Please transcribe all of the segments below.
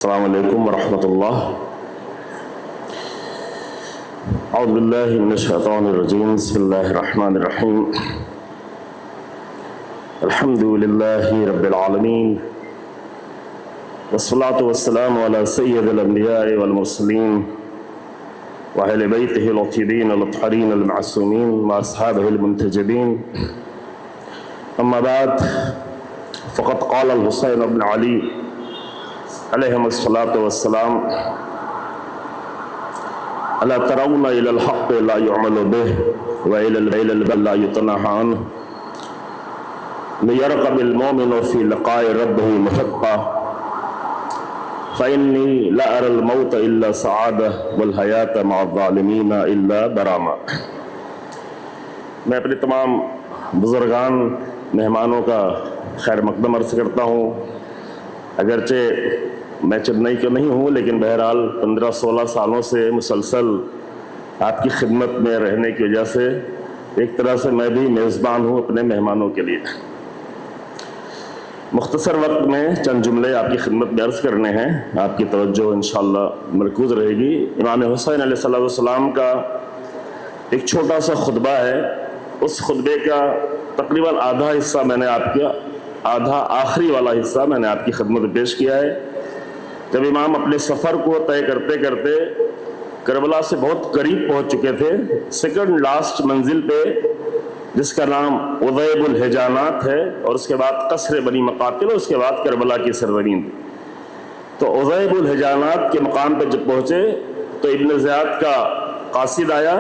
السلام علیکم ورحمۃ اللہ۔ اعوذ باللہ من الشیطان الرجیم، بسم اللہ الرحمن الرحیم۔ الحمد للہ رب العالمین، والصلاة والسلام علی سید الانبیاء والمرسلین وأہل بیتہ الطیبین الطاہرین المعصومین واصحابہ المنتجبین، اما بعد فقد قال الحسین بن علی علیہم الصلاۃ والسلام: الا ترون الی الحق لا يعمل به والی الباطل لا يتناهى عنه ليرغب المؤمن في لقاء ربه محقا فإني لا أرى الموت إلا سعادة والحياة مع الظالمين إلا براما۔ میں اپنے تمام بزرگان مہمانوں کا خیر مقدم عرض کرتا ہوں۔ اگرچہ میں چنئی کا نہیں ہوں، لیکن بہرحال 15-16 سالوں سے مسلسل آپ کی خدمت میں رہنے کی وجہ سے ایک طرح سے میں بھی میزبان ہوں اپنے مہمانوں کے لیے۔ مختصر وقت میں چند جملے آپ کی خدمت میں عرض کرنے ہیں، آپ کی توجہ انشاءاللہ مرکوز رہے گی۔ امام حسین علیہ السلام کا ایک چھوٹا سا خطبہ ہے، اس خطبے کا تقریباً آدھا حصہ میں نے آدھا آخری والا حصہ میں نے آپ کی خدمت میں پیش کیا ہے۔ جب امام اپنے سفر کو طے کرتے کرتے کربلا سے بہت قریب پہنچ چکے تھے، سیکنڈ لاسٹ منزل پہ، جس کا نام عذیب الحجانات ہے، اور اس کے بعد قصر بنی مقاتل، اور اس کے بعد کربلا کی سرزمین تھی، تو عذیب الحجانات کے مقام پہ جب پہنچے تو ابن زیاد کا قاصد آیا،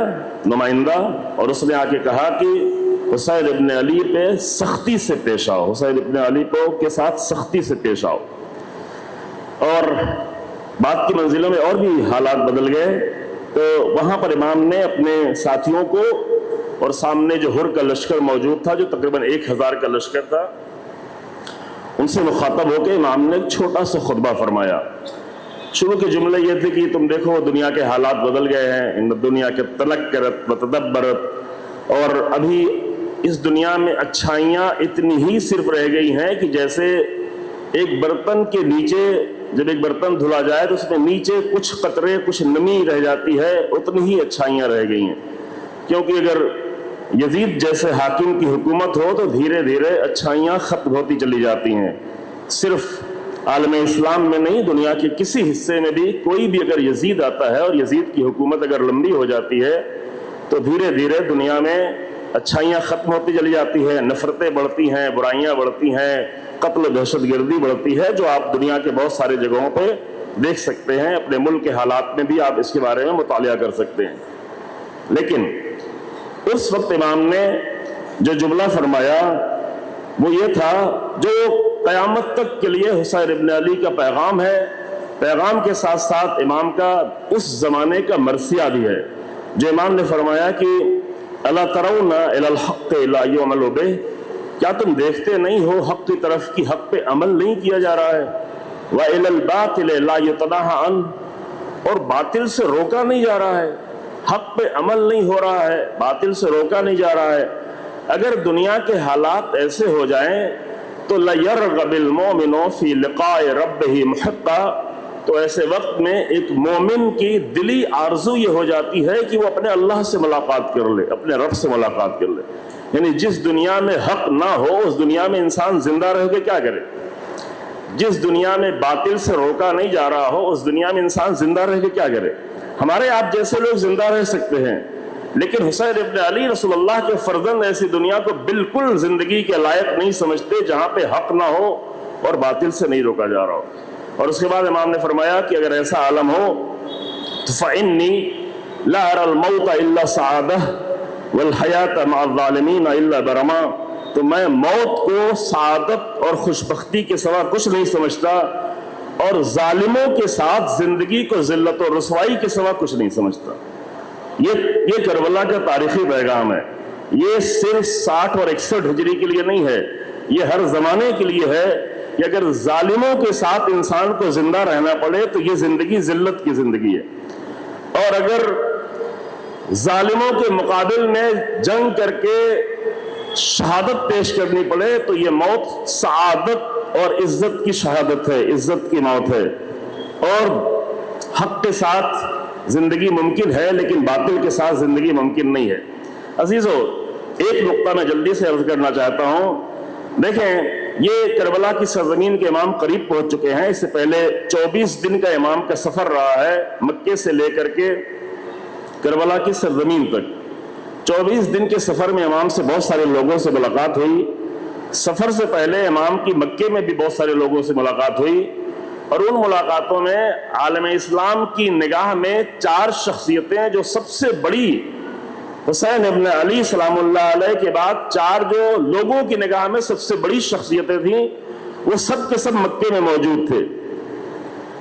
نمائندہ، اور اس نے آ کے کہا کہ حسین ابن علی پہ سختی سے پیش آؤ، حسین ابن علی کے ساتھ سختی سے پیش آؤ۔ اور بعد کی منزلوں میں اور بھی حالات بدل گئے، تو وہاں پر امام نے اپنے ساتھیوں کو، اور سامنے جو ہر کا لشکر موجود تھا جو تقریباً 1000 کا لشکر تھا، ان سے مخاطب ہو کے امام نے ایک چھوٹا سا خطبہ فرمایا۔ شروع کے جملے یہ تھے کہ تم دیکھو دنیا کے حالات بدل گئے ہیں، ان دنیا کے تنکرت وتدبرت، اور ابھی اس دنیا میں اچھائیاں اتنی ہی صرف رہ گئی ہیں کہ جیسے ایک برتن کے نیچے جب ایک برتن دھلا جائے تو اس میں نیچے کچھ قطرے، کچھ نمی رہ جاتی ہے، اتنی ہی اچھائیاں رہ گئی ہیں۔ کیونکہ اگر یزید جیسے حاکم کی حکومت ہو تو دھیرے دھیرے اچھائیاں ختم ہوتی چلی جاتی ہیں۔ صرف عالم اسلام میں نہیں، دنیا کے کسی حصے میں بھی کوئی بھی اگر یزید آتا ہے اور یزید کی حکومت اگر لمبی ہو جاتی ہے تو دھیرے دھیرے دنیا میں اچھائیاں ختم ہوتی چلی جاتی ہیں، نفرتیں بڑھتی ہیں، برائیاں بڑھتی ہیں، قتل و دہشت گردی بڑھتی ہے، جو آپ دنیا کے بہت سارے جگہوں پہ دیکھ سکتے ہیں۔ اپنے ملک کے حالات میں بھی آپ اس کے بارے میں مطالعہ کر سکتے ہیں۔ لیکن اس وقت امام نے جو جملہ فرمایا وہ یہ تھا جو قیامت تک کے لیے حسین ابن علی کا پیغام ہے، پیغام کے ساتھ ساتھ امام کا اس زمانے کا مرثیہ بھی ہے، جو امام نے فرمایا کہ الا ترون الی الحق لا يعمل به، کیا تم دیکھتے نہیں ہو حق کی طرف کی حق پہ عمل نہیں کیا جا رہا ہے، وَإِلَى الْبَاطِلِ لَا يُتَنَاهَى عَنْهُ، اور باطل سے روکا نہیں جا رہا ہے، حق پہ عمل نہیں ہو رہا ہے، باطل سے روکا نہیں جا رہا ہے۔ اگر دنیا کے حالات ایسے ہو جائیں تو لَيَرْغَبِ الْمُؤْمِنُ فِي لِقَاءِ رَبِّهِ مُحِقًّا، تو ایسے وقت میں ایک مومن کی دلی آرزو یہ ہو جاتی ہے کہ وہ اپنے اللہ سے ملاقات کر لے، اپنے رب سے ملاقات کر لے۔ یعنی جس دنیا میں حق نہ ہو اس دنیا میں انسان زندہ رہ کے کیا کرے؟ جس دنیا میں باطل سے روکا نہیں جا رہا ہو اس دنیا میں انسان زندہ رہ کے کیا کرے؟ ہمارے آپ جیسے لوگ زندہ رہ سکتے ہیں، لیکن حسین ابن علی رسول اللہ کے فرزند ایسی دنیا کو بالکل زندگی کے لائق نہیں سمجھتے جہاں پہ حق نہ ہو اور باطل سے نہیں روکا جا رہا ہو۔ اور اس کے بعد امام نے فرمایا کہ اگر ایسا عالم ہو تو فَإِنِّي لَا أَرَى الْمَوْتَ إِلَّا سَعَادَةً وَالْحَيَاةَ مَعَ الظَّالِمِينَ إِلَّا بَرَمًا، تو میں موت کو سعادت اور خوشبختی کے سوا کچھ نہیں سمجھتا، اور ظالموں کے ساتھ زندگی کو ذلت و رسوائی کے سوا کچھ نہیں سمجھتا۔ یہ کربلا کا تاریخی پیغام ہے۔ یہ صرف 60 اور 61 ہجری کے لیے نہیں ہے، یہ ہر زمانے کے لیے ہے کہ اگر ظالموں کے ساتھ انسان کو زندہ رہنا پڑے تو یہ زندگی ذلت کی زندگی ہے، اور اگر ظالموں کے مقابل میں جنگ کر کے شہادت پیش کرنی پڑے تو یہ موت سعادت اور عزت کی شہادت ہے، عزت کی موت ہے۔ اور حق کے ساتھ زندگی ممکن ہے لیکن باطل کے ساتھ زندگی ممکن نہیں ہے۔ عزیزو، ایک نقطہ میں جلدی سے عرض کرنا چاہتا ہوں۔ دیکھیں، یہ کربلا کی سرزمین کے امام قریب پہنچ چکے ہیں۔ اس سے پہلے 24 دن کا امام کا سفر رہا ہے، مکے سے لے کر کے کربلا کی سرزمین تک۔ 24 دن کے سفر میں امام سے بہت سارے لوگوں سے ملاقات ہوئی۔ سفر سے پہلے امام کی مکے میں بھی بہت سارے لوگوں سے ملاقات ہوئی، اور ان ملاقاتوں میں عالم اسلام کی نگاہ میں 4 شخصیتیں جو سب سے بڑی، حسین ابن علی سلام اللہ علیہ کے بعد 4 جو لوگوں کی نگاہ میں سب سے بڑی شخصیتیں تھیں، وہ سب کے سب مکے میں موجود تھے،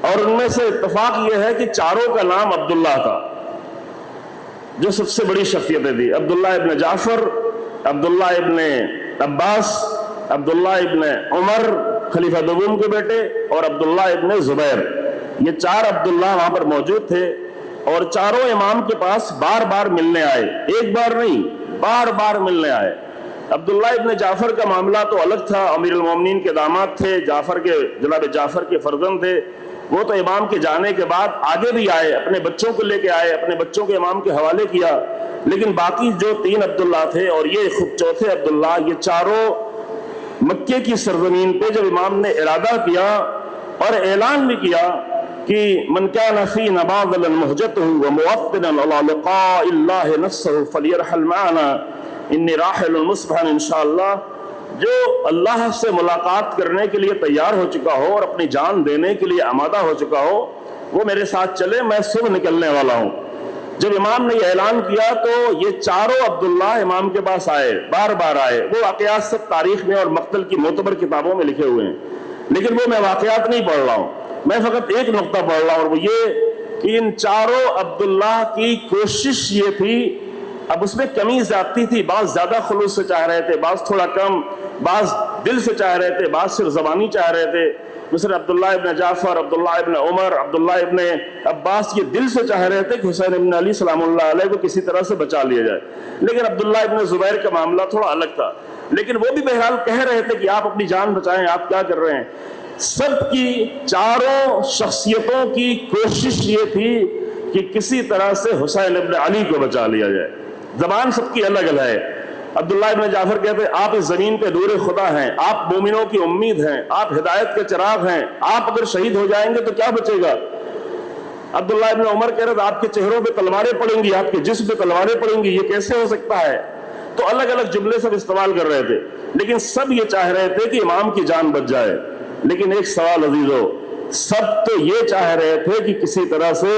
اور ان میں سے اتفاق یہ ہے کہ چاروں کا نام عبداللہ تھا، جو سب سے بڑی شخصیتیں تھیں۔ عبداللہ ابن جعفر، عبداللہ ابن عباس، عبداللہ ابن عمر خلیفہ دوم کے بیٹے، اور عبداللہ ابن زبیر۔ یہ 4 عبداللہ وہاں پر موجود تھے، اور چاروں امام کے پاس بار بار ملنے آئے، ایک بار نہیں، بار بار ملنے آئے۔ عبداللہ ابن جعفر کا معاملہ تو الگ تھا، امیر المومنین کے داماد تھے، جناب جعفر کے فرزند تھے، وہ تو امام کے جانے کے بعد آگے بھی آئے، اپنے بچوں کو لے کے آئے، اپنے بچوں کے امام کے حوالے کیا، لیکن باقی جو 3 عبداللہ تھے اور یہ خود چوتھے عبداللہ، یہ چاروں مکے کی سرزمین پہ جب امام نے ارادہ کیا اور اعلان بھی کیا کہ من کان فینا باذلا مہجتہ وموطنا علی لقاء اللہ نفسہ فلیرحل معنا انی راحل مصبحا انشاءاللہ، جو اللہ سے ملاقات کرنے کے لیے تیار ہو چکا ہو اور اپنی جان دینے کے لیے آمادہ ہو چکا ہو، وہ میرے ساتھ چلے، میں صبح نکلنے والا ہوں۔ جب امام نے یہ اعلان کیا تو یہ چاروں عبداللہ امام کے پاس آئے، بار بار آئے۔ وہ واقعات سب تاریخ میں اور مقتل کی معتبر کتابوں میں لکھے ہوئے ہیں، لیکن وہ میں واقعات نہیں پڑھ رہا ہوں، میں فقط ایک نقطہ پڑھ رہا ہوں، اور وہ یہ کہ ان چاروں عبداللہ کی کوشش یہ تھی، اب اس میں کمی زیادتی تھی، بعض زیادہ خلوص سے چاہ رہے تھے، بعض تھوڑا کم، بعض دل سے چاہ رہے تھے، بعض صرف زبانی چاہ رہے تھے۔ مثلا عبداللہ ابن جعفر، عبداللہ ابن عمر، عبداللہ ابن عباس یہ دل سے چاہ رہے تھے کہ حسین ابن علی سلام اللہ علیہ کو کسی طرح سے بچا لیا جائے، لیکن عبداللہ ابن زبیر کا معاملہ تھوڑا الگ تھا، لیکن وہ بھی بہرحال کہہ رہے تھے کہ آپ اپنی جان بچائیں، آپ کیا کر رہے ہیں۔ سب کی، چاروں شخصیتوں کی کوشش یہ تھی کہ کسی طرح سے حسین ابن علی کو بچا لیا جائے۔ زبان سب کی الگ الگ ہے۔ عبداللہ ابن جعفر کہتے ہیں آپ اس زمین پہ نور خدا ہیں، آپ مومنوں کی امید ہیں، آپ ہدایت کے چراغ ہیں، آپ اگر شہید ہو جائیں گے تو کیا بچے گا۔ عبداللہ ابن عمر کہہ رہے تھے آپ کے چہروں پہ تلواریں پڑیں گی، آپ کے جسم پہ تلواریں پڑیں گی، یہ کیسے ہو سکتا ہے۔ تو الگ الگ جملے سب استعمال کر رہے تھے، لیکن سب یہ چاہ رہے تھے کہ امام کی جان بچ جائے۔ لیکن ایک سوال عزیزو، سب تو یہ چاہ رہے تھے کہ کسی طرح سے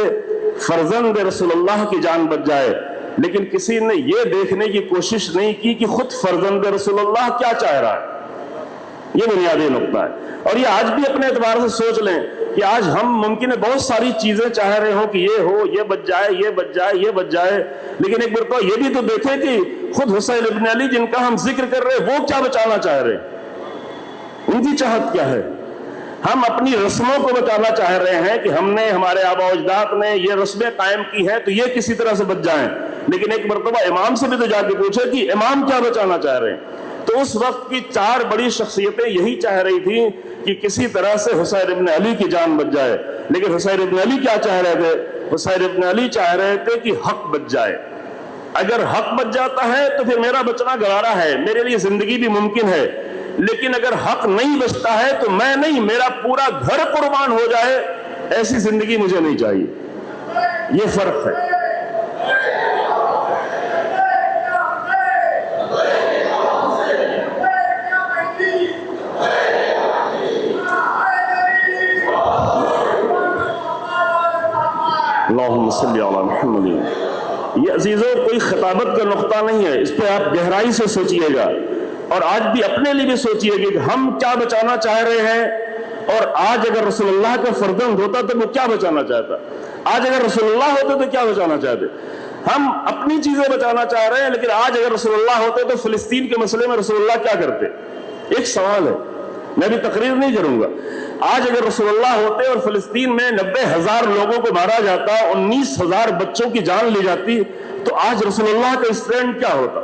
فرزند رسول اللہ کی جان بچ جائے، لیکن کسی نے یہ دیکھنے کی کوشش نہیں کی کہ خود فرزند رسول اللہ کیا چاہ رہا ہے۔ یہ بنیادی نقطہ ہے، اور یہ آج بھی اپنے اعتبار سے سوچ لیں کہ آج ہم ممکن ہے بہت ساری چیزیں چاہ رہے ہوں کہ یہ ہو، یہ بچ جائے، یہ بچ جائے، یہ بچ جائے، لیکن ایک مرتبہ یہ بھی تو دیکھیں کہ خود حسین ابن علی جن کا ہم ذکر کر رہے ہیں وہ کیا بچانا چاہ رہے ہیں، ان کی چاہت کیا ہے۔ ہم اپنی رسموں کو بچانا چاہ رہے ہیں کہ ہم نے، ہمارے آبا و اجداد نے یہ رسمیں قائم کی ہیں تو یہ کسی طرح سے بچ جائیں، لیکن ایک مرتبہ امام سے بھی تو جا کے پوچھے کہ امام کیا بچانا چاہ رہے ہیں۔ تو اس وقت کی 4 بڑی شخصیتیں یہی چاہ رہی تھیں کہ کسی طرح سے حسین ابن علی کی جان بچ جائے، لیکن حسین ابن علی کیا چاہ رہے تھے؟ حسین ابن علی چاہ رہے تھے کہ حق بچ جائے۔ اگر حق بچ جاتا ہے تو پھر میرا بچنا گوارا ہے، میرے لیے زندگی بھی ممکن ہے، لیکن اگر حق نہیں بچتا ہے تو میں نہیں، میرا پورا گھر قربان ہو جائے، ایسی زندگی مجھے نہیں چاہیے۔ یہ فرق ہے۔ اللہم صلی علی محمد۔ یہ عزیزوں کوئی خطابت کا نقطہ نہیں ہے، اس پہ آپ گہرائی سے سوچئے گا، اور آج بھی اپنے لیے بھی سوچئے گا کہ ہم کیا بچانا چاہ رہے ہیں، اور آج اگر رسول اللہ کا فرزند ہوتا تو وہ کیا بچانا چاہتا، آج اگر رسول اللہ ہوتے تو کیا بچانا چاہتے۔ ہم اپنی چیزیں بچانا چاہ رہے ہیں، لیکن آج اگر رسول اللہ ہوتے تو فلسطین کے مسئلے میں رسول اللہ کیا کرتے۔ ایک سوال ہے، میں بھی تقریر نہیں کروں گا۔ آج اگر رسول اللہ ہوتے اور فلسطین میں 90,000 لوگوں کو مارا جاتا، 19,000 بچوں کی جان لی جاتی، تو آج رسول اللہ کا اسٹینڈ کیا ہوتا۔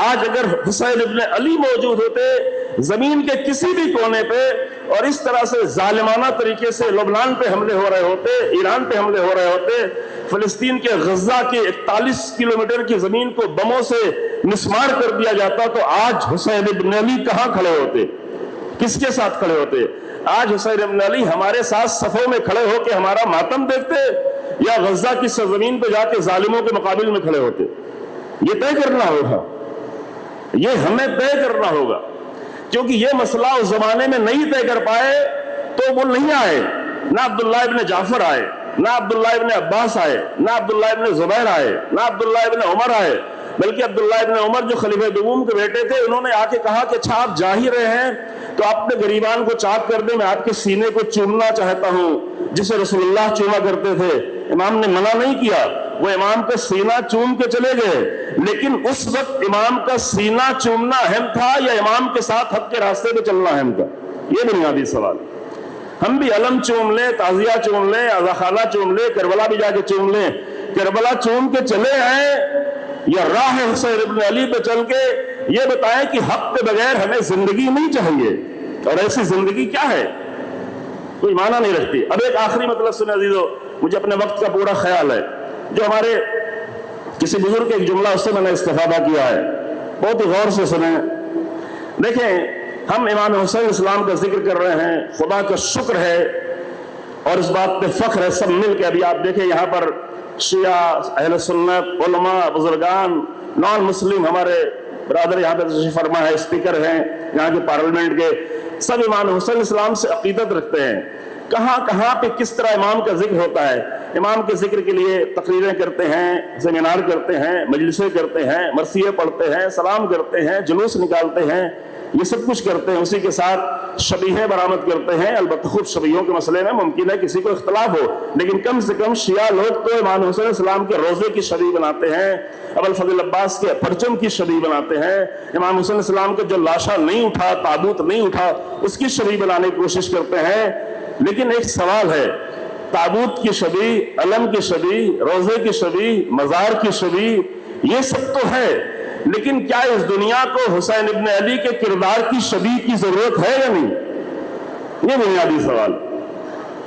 آج اگر حسین ابن علی موجود ہوتے زمین کے کسی بھی کونے پہ اور اس طرح سے ظالمانہ طریقے سے لبنان پہ حملے ہو رہے ہوتے، ایران پہ حملے ہو رہے ہوتے، فلسطین کے غزہ کے 41 کلومیٹر کی زمین کو بموں سے مسمار کر دیا جاتا، تو آج حسین ابن علی کہاں کھڑے ہوتے؟ کس کے ساتھ کھڑے ہوتے؟ آج حسین ابن علی ہمارے ساتھ صفوں میں کھڑے ہو کے ہمارا ماتم دیکھتے، یا غزہ کی سرزمین پہ جا کے ظالموں کے مقابل میں کھڑے ہوتے؟ یہ طے کرنا ہوگا، یہ ہمیں طے کرنا ہوگا، کیونکہ یہ مسئلہ اس زمانے میں نہیں طے کر پائے تو وہ نہیں آئے، نہ عبداللہ ابن جعفر آئے، نہ عبداللہ ابن عباس آئے، نہ عبداللہ ابن زبیر آئے، نہ عبداللہ ابن عمر آئے، بلکہ عبداللہ ابن عمر جو خلیفہ دوم کے بیٹے تھے، انہوں نے آ کے کہا کہ اچھا آپ جا ہی رہے ہیں تو آپ نے غریبان کو چاک کر دیں، میں آپ کے سینے کو چومنا چاہتا ہوں جسے رسول اللہ چوما کرتے تھے۔ امام نے منع نہیں کیا، وہ امام کا سینہ چوم کے چلے گئے، لیکن اس وقت امام کا سینہ چومنا اہم تھا یا امام کے ساتھ حق کے راستے پہ چلنا اہم تھا؟ یہ بنیادی سوال۔ ہم بھی علم چوم لیں، تعزیہ چوم لیں، عزاخانہ چوم لیں، کربلا بھی جا کے چوم لیں، کربلا چوم کے چلے ہیں یا راہ حسین ابن علی پہ چل کے یہ بتائیں کہ حق کے بغیر ہمیں زندگی نہیں چاہیے، اور ایسی زندگی کیا ہے؟ کوئی معنی نہیں رکھتی۔ اب ایک آخری مطلب سنیں عزیزو، مجھے اپنے وقت کا پورا خیال ہے، جو ہمارے کسی بزرگ کے ایک جملہ اس سے میں نے استفادہ کیا ہے، بہت ہی غور سے سنیں۔ دیکھیں، ہم امام حسین اسلام کا ذکر کر رہے ہیں، خدا کا شکر ہے اور اس بات پہ فخر ہے سب مل کے۔ ابھی آپ دیکھیں یہاں پر شیعہ، اہل سنت، علماء، بزرگان، نان مسلم، ہمارے برادر یہاں پہ تشریف فرما ہے، اسپیکر ہیں یہاں کے پارلیمنٹ کے، سب امام حسین اسلام سے عقیدت رکھتے ہیں۔ کہاں کہاں پہ کس طرح امام کا ذکر ہوتا ہے، امام کے ذکر کے لیے تقریریں کرتے ہیں، سیمینار کرتے ہیں، مجلسیں کرتے ہیں، مرثیے پڑھتے ہیں، سلام کرتے ہیں، جلوس نکالتے ہیں، یہ سب کچھ کرتے ہیں۔ اسی کے ساتھ شبیہیں برآمد کرتے ہیں۔ البتہ خود شبیہوں کے مسئلے میں ممکن ہے کسی کو اختلاف ہو، لیکن کم سے کم شیعہ لوگ تو امام حسین السلام کے روزے کی شبیہ بناتے ہیں، ابوالفضل عباس کے پرچم کی شبیہ بناتے ہیں، امام حسین السلام کے جو لاشا نہیں اٹھا، تابوت نہیں اٹھا، اس کی شبیہ بنانے کی کوشش کرتے ہیں۔ لیکن ایک سوال ہے، تابوت کی شبیہ، علم کی شبیہ، روزے کی شبیہ، مزار کی شبیہ، یہ سب تو ہے، لیکن کیا اس دنیا کو حسین ابن علی کے کردار کی شبیہ کی ضرورت ہے یا نہیں؟ یہ بنیادی سوال۔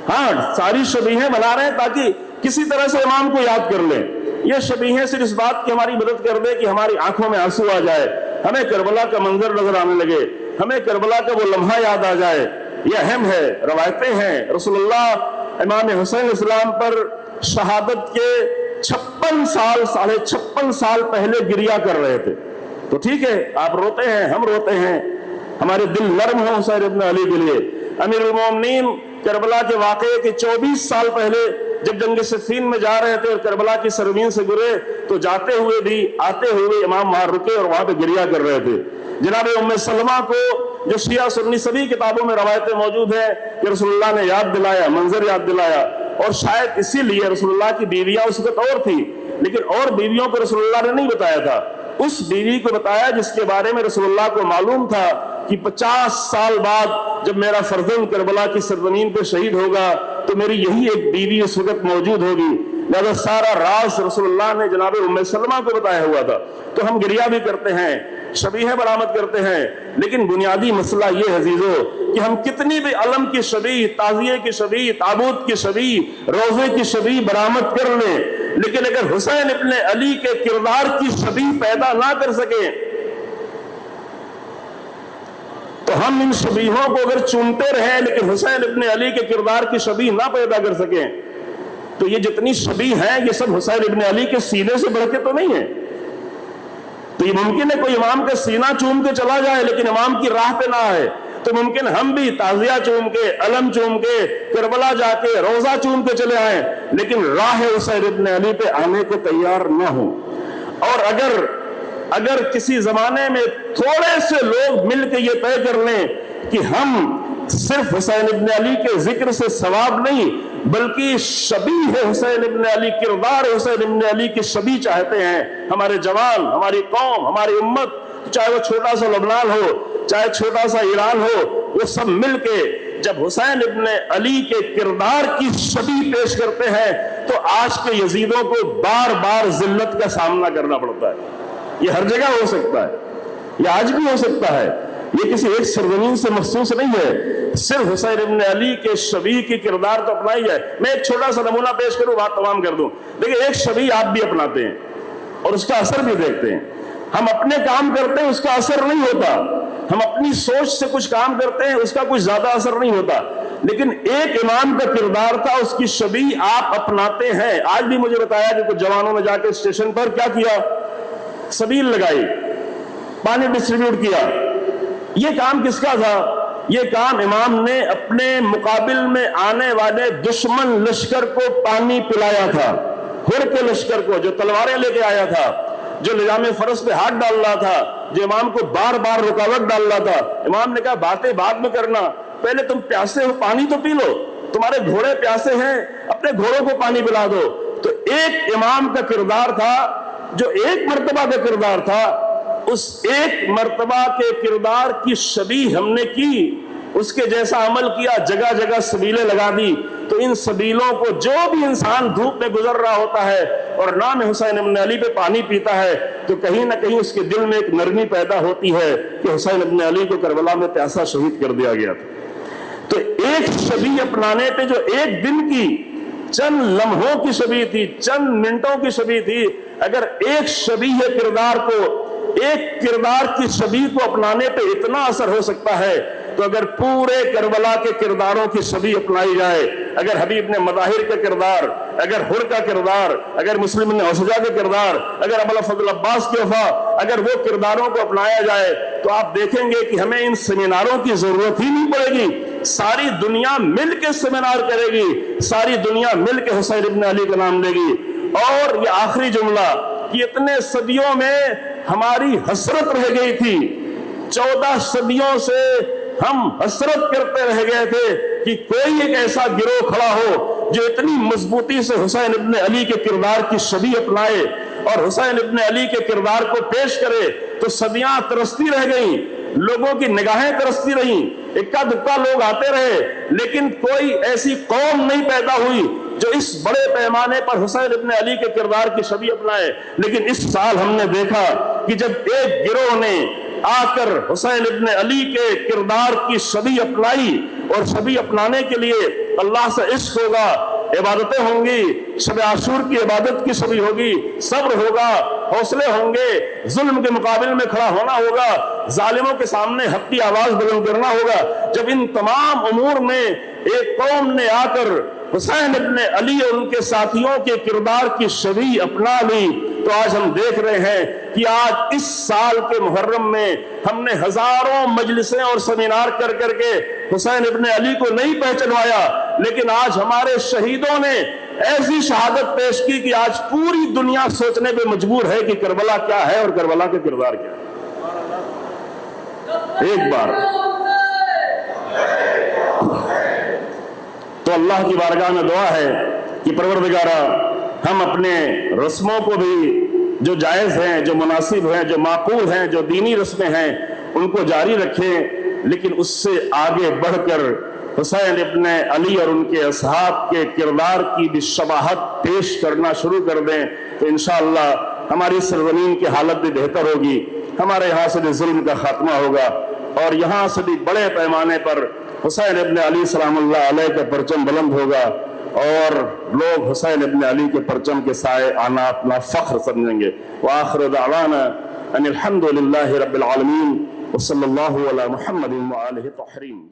ہاں، ساری شبیہیں بنا رہے ہیں تاکہ کسی طرح سے امام کو یاد کر لیں۔ یہ شبیہیں صرف اس بات کی ہماری مدد کر دے کہ ہماری آنکھوں میں آنسو آ جائے، ہمیں کربلا کا منظر نظر آنے لگے، ہمیں کربلا کا وہ لمحہ یاد آ جائے۔ یہ اہم ہے، روایتیں ہیں، رسول اللہ امام حسین اسلام پر شہادت کے 56 سال پہلے گریہ کر رہے تھے۔ تو ٹھیک ہے، آپ روتے ہیں، ہم روتے ہیں، ہمارے دل نرم ہو حسین ابن علی کے لیے۔ امیر المومنین کربلا کے واقعے کے 24 سال پہلے جب جنگ صفین میں جا رہے تھے اور کربلا کی سرزمین سے گزرے تو جاتے ہوئے بھی آتے ہوئے امام وہاں رکے اور وہاں پہ گریہ کر رہے تھے۔ جناب ام سلمہ کو جو شیعہ سنی سبھی کتابوں میں روایتیں موجود ہیں کہ رسول اللہ نے یاد دلایا، منظر یاد دلایا، اور شاید اسی لیے رسول اللہ کی بیویاں اس وقت اور تھی، لیکن اور بیویوں کو رسول اللہ نے نہیں بتایا تھا، اس بیوی کو بتایا جس کے بارے میں رسول اللہ کو معلوم تھا کہ 50 سال بعد جب میرا فرزند کربلا کی سرزمین پہ شہید ہوگا تو میری یہی ایک بیوی اس وقت موجود ہوگی، لہذا سارا راز رسول اللہ نے جناب ام سلمہ کو بتایا ہوا تھا۔ تو ہم گریہ بھی کرتے ہیں، شبیہیں برآمد کرتے ہیں، لیکن بنیادی مسئلہ یہ ہے عزیزو کہ ہم کتنی بھی علم کی شبیہ، تعزیے کی شبیہ، تابوت کی شبیہ، روزے کی شبیہ برآمد کر لیں، لیکن اگر حسین ابن علی کے کردار کی شبیہ پیدا نہ کر سکیں تو ہم ان شبیہوں کو اگر چنتے رہیں لیکن حسین ابن علی کے کردار کی شبیہ نہ پیدا کر سکیں تو یہ جتنی شبیہ ہیں یہ سب حسین ابن علی کے سینے سے بڑھ کے تو نہیں ہیں۔ تو یہ ممکن ہے کوئی امام کا سینہ چوم کے چلا جائے لیکن امام کی راہ پہ نہ آئے، تو ممکن ہم بھی تعزیہ چوم کے، علم چوم کے، کربلا جا کے، روزہ چوم کے چلے آئیں لیکن راہ حسین ابن علی پہ آنے کو تیار نہ ہوں۔ اور اگر کسی زمانے میں تھوڑے سے لوگ مل کے یہ طے کر لیں کہ ہم صرف حسین ابن علی کے ذکر سے ثواب نہیں بلکہ شبیہ حسین ابن علی، کردار حسین ابن علی کی شبیہ چاہتے ہیں، ہمارے جوان، ہماری قوم، ہماری امت، چاہے وہ چھوٹا سا لبنان ہو، چاہے چھوٹا سا ایران ہو، وہ سب مل کے جب حسین ابن علی کے کردار کی شبیہ پیش کرتے ہیں تو آج کے یزیدوں کو بار بار ذلت کا سامنا کرنا پڑتا ہے۔ یہ ہر جگہ ہو سکتا ہے، یہ آج بھی ہو سکتا ہے، یہ کسی ایک سرزمین سے مخصوص نہیں ہے، صرف حسین ابن علی کے شبیہ کی کردار تو اپنائی ہے۔ میں ایک چھوٹا سا نمونہ پیش کروں، بات تمام کر دوں۔ دیکھیں، ایک شبیہ آپ بھی اپناتے ہیں اور اس کا اثر بھی دیکھتے ہیں۔ ہم اپنے کام کرتے ہیں، اس کا اثر نہیں ہوتا۔ ہم اپنی سوچ سے کچھ کام کرتے ہیں، اس کا کچھ زیادہ اثر نہیں ہوتا۔ لیکن ایک امام کا کردار تھا، اس کی شبیہ آپ اپناتے ہیں۔ آج بھی مجھے بتایا کہ کچھ جوانوں نے جا کے اسٹیشن پر کیا کیا، سبیل لگائی، پانی ڈسٹریبیوٹ کیا۔ یہ کام کس کا تھا؟ یہ کام امام نے اپنے مقابل میں آنے والے دشمن لشکر کو پانی پلایا تھا، ہر کے لشکر کو جو تلواریں لے کے آیا تھا، جو نظام فرض پہ ہاتھ ڈال رہا تھا، جو امام کو بار بار رکاوٹ ڈال رہا تھا۔ امام نے کہا باتیں بعد میں کرنا، پہلے تم پیاسے ہو پانی تو پی لو، تمہارے گھوڑے پیاسے ہیں اپنے گھوڑوں کو پانی پلا دو۔ تو ایک امام کا کردار تھا، جو ایک مرتبہ کا کردار تھا، اس ایک مرتبہ کے کردار کی شبیہ ہم نے کی، اس کے جیسا عمل کیا، جگہ جگہ سبیلیں لگا دی۔ تو ان سبیلوں کو جو بھی انسان دھوپ میں گزر رہا ہوتا ہے اور نام حسین ابن علی پہ پانی پیتا ہے، تو کہیں نہ کہیں اس کے دل میں ایک نرمی پیدا ہوتی ہے کہ حسین ابن علی کو کربلا میں پیاسا شہید کر دیا گیا تھا۔ تو ایک شبیہ اپنانے پہ جو ایک دن کی، چند لمحوں کی شبیہ تھی، چند منٹوں کی شبیہ تھی، اگر ایک شبیہ کردار کو، ایک کردار کی شبیہ کو اپنانے پہ اتنا اثر ہو سکتا ہے، تو اگر پورے کربلا کے کرداروں کی شبیہ اپنائی جائے، اگر حبیب نے مظاہر کا کردار، اگر حر کا کردار، اگر مسلم نے اوسجا کا کردار، اگر ابو الفضل عباس کی وفا، اگر وہ کرداروں کو اپنایا جائے، تو آپ دیکھیں گے کہ ہمیں ان سیمیناروں کی ضرورت ہی نہیں پڑے گی۔ ساری دنیا مل کے سیمینار کرے گی، ساری دنیا مل کے حسین ابن علی کا نام لے گی۔ اور یہ آخری جملہ کہ اتنے صدیوں میں ہماری حسرت رہ گئی تھی، 14 صدیوں سے ہم حسرت کرتے رہ گئے تھے کہ کوئی ایک ایسا گروہ کھڑا ہو جو اتنی مضبوطی سے حسین ابن علی کے کردار کی شبیہ اپنائے اور حسین ابن علی کے کردار کو پیش کرے۔ تو صدیاں ترستی رہ گئیں، لوگوں کی نگاہیں ترستی رہیں، اکا دکا لوگ آتے رہے، لیکن کوئی ایسی قوم نہیں پیدا ہوئی جو اس بڑے پیمانے پر حسین ابن علی کے کردار کی شبیہ اپنائے۔ لیکن اس سال ہم نے دیکھا کہ جب ایک گروہ نے آ کر حسین ابن علی کے کردار کی شبیہ اپنائی، اور شبیہ اپنانے کے لیے اللہ سے عشق ہوگا، عبادتیں ہوں گی، شب عاشور کی عبادت کی شبیہ ہوگی، صبر ہوگا، حوصلے ہوں گے، ظلم کے مقابل میں کھڑا ہونا ہوگا، ظالموں کے سامنے حق کی آواز بلند کرنا ہوگا۔ جب ان تمام امور میں ایک قوم نے آ کر حسین ابن علی اور ان کے ساتھیوں کے کردار کی شبیہ اپنا لی، تو آج ہم دیکھ رہے ہیں کہ آج اس سال کے محرم میں ہم نے ہزاروں مجلسیں اور سیمینار کر کر کے حسین ابن علی کو نہیں پہچنوایا، لیکن آج ہمارے شہیدوں نے ایسی شہادت پیش کی کہ آج پوری دنیا سوچنے پہ مجبور ہے کہ کربلا کیا ہے اور کربلا کا کردار کیا ہے۔ ایک بار تو اللہ کی بارگاہ میں دعا ہے کہ پروردگارہ ہم اپنے رسموں کو بھی جو جائز ہیں، جو مناسب ہیں، جو معقول ہیں، جو دینی رسمیں ہیں، ان کو جاری رکھیں، لیکن اس سے آگے بڑھ کر حسین ابن علی اور ان کے اصحاب کے کردار کی بھی شباہت پیش کرنا شروع کر دیں، تو انشاءاللہ ہماری سرزمین کی حالت بھی بہتر ہوگی، ہمارے یہاں سے بھی ظلم کا خاتمہ ہوگا، اور یہاں سے بھی بڑے پیمانے پر حسین ابن علی سلام اللہ علیہ کا پرچم بلند ہوگا، اور لوگ حسین ابن علی کے پرچم کے سائے آنا اپنا فخر سمجھیں گے۔ وآخر دعوانا ان الحمد للہ رب العالمین وصلی اللہ علی محمد وآلہ الطاہرین۔